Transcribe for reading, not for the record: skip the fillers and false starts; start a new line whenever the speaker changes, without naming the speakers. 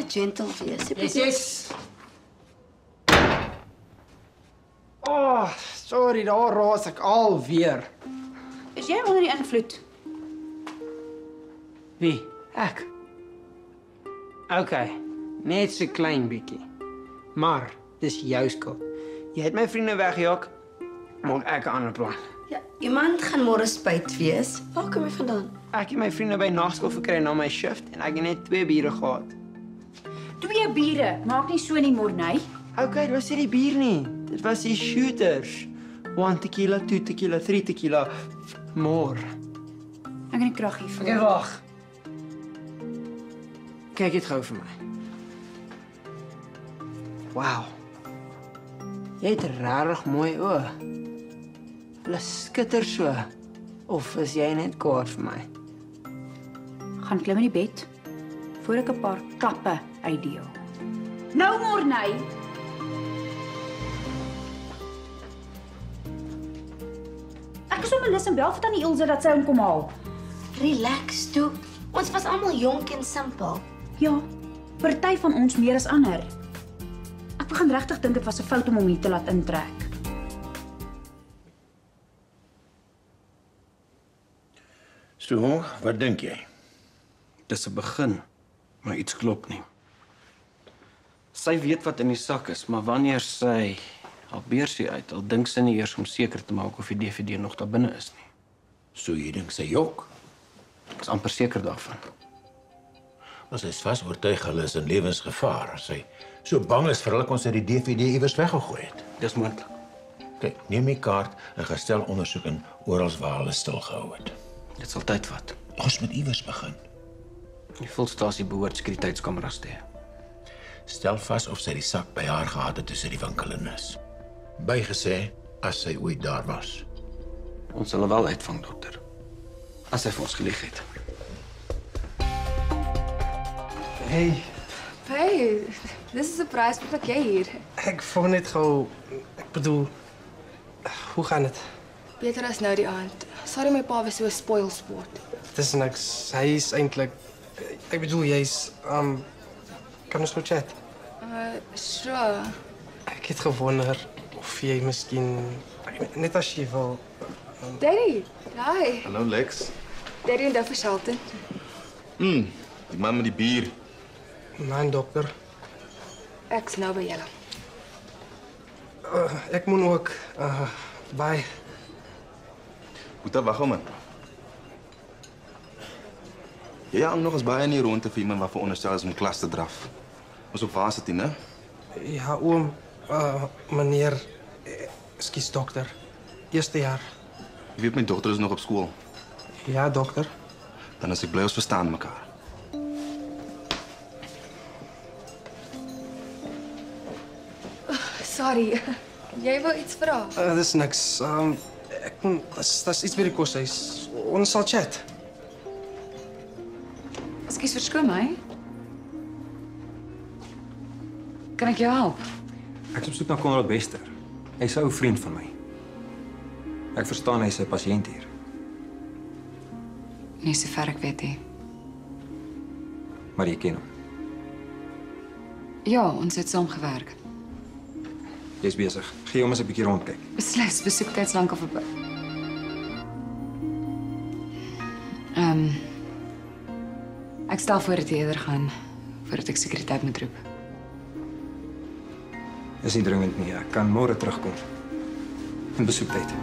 baie gentle wees.
Yes. Oh, sorry, daar raas ek alweer.
Is jy onder die invloed?
Wie? Ek? OK, net so klein bietjie. Maar dis jou skuld. Jy het my vriende weggejaag, maak ek 'n ander plan.
Ja, iemand gaan môre spyt wees. Waar kom jy vandaan?
Ek het my vriende by nagskool verkry na my shift en ek het net 2 biere gehad.
2 biere, maak nie so nie, Morney.
OK, dit was nie die bier nie. Dit was die shooters. 1 tequila, 2 tequila, 3 tequila, more.
Ek het nie krag hiervoor.
OK, wag. Kyk dit gou vir my. Wow. Jy het regtig mooi oë. Hulle skitter so. Of is jy net kwaad vir my?
Gaan klim in die bed voor ek 'n paar klappe uitdeel. Nou, Morney. Ek is op 'n lys en bel vir tannie Ilse dat sy hom kom haal.
Relax toe. Ons was almal jonk en simpel.
Ja, party van ons meer as ander. Ek begin regtig dink dit was 'n fout om hom hier te laat intrek.
So, wat dink jy?
Dis 'n begin, maar iets klop nie. Sy weet wat in die sak is, maar wanneer sy haar beursie uit, al dink sy nie eers om seker te maak of die DVD nog daar binne is nie.
So jy dink sy jok?
Ek is amper seker daarvan.
Maar sy is vas oortuig hulle is in lewensgevaar. Sy so bang is vir hulle kon sy die DVD iewers weggegooi het.
Dis moontlik.
Kyk, neem die kaart en gestel ondersoek in oral waar hulle stilgehou het.
Dit sal tyd vat.
Ons moet iewers begin.
Die volstasie behoort sekuriteitskameras te hê.
Stel vas of sy die sak by haar gehad het toe sy die winkel in is. Bygesê as sy ooit daar was.
Ons sal haar wel uitvang, dokter. As sy vir ons gelieg het.
Hey, dis 'n surprise vir wat jy hier.
Ek voel net gou, ek bedoel, hoe gaan dit?
Beter as nou die aand. Sorry my pa was so 'n spoilsport.
Dis niks. Hy is eintlik, ek bedoel jy's kan ons gou chat?
Sure.
Ek het gewonder of jy miskien net as jy wil.
Daddy, hi.
Hallo Lex.
Daddy en Duffy Shelton.
Die man met die bier.
Mijn dokter.
Ek's nou by julle.
Ek moet ook by.
Moet daar wag om. Jy hang nog eens baie in die ronde vir iemand wat veronderstel is om klas te draf. Ons op waar sit jy, né?
Ja, oom, meneer, ekskuus dokter. Eerste jaar.
Jy weet my dogter is nog op skool.
Ja, dokter.
Dan is ek bly ons verstaan mekaar.
Sorry. Jy wou iets vra?
Dis niks. Das iets by die koshuis. Ons sal chat.
Ekskuus, verskoon my. Kan ek jou help?
Ek is op soek na Konrad Bester. Hy's 'n ou vriend van my. Ek verstaan hy's 'n pasiënt hier.
Nie sover ek weet nie.
Maar jy ken hom.
Ja, ons het saam gewerk.
Jy's besig. Gee hom eens 'n bietjie rondkyk.
Beslis, besoektyd lank al verby. Ek stel voor dat jy eerder gaan voordat ek sekuriteit moet roep.
Is nie dringend nie. Ek kan môre terugkom. In besoektyd.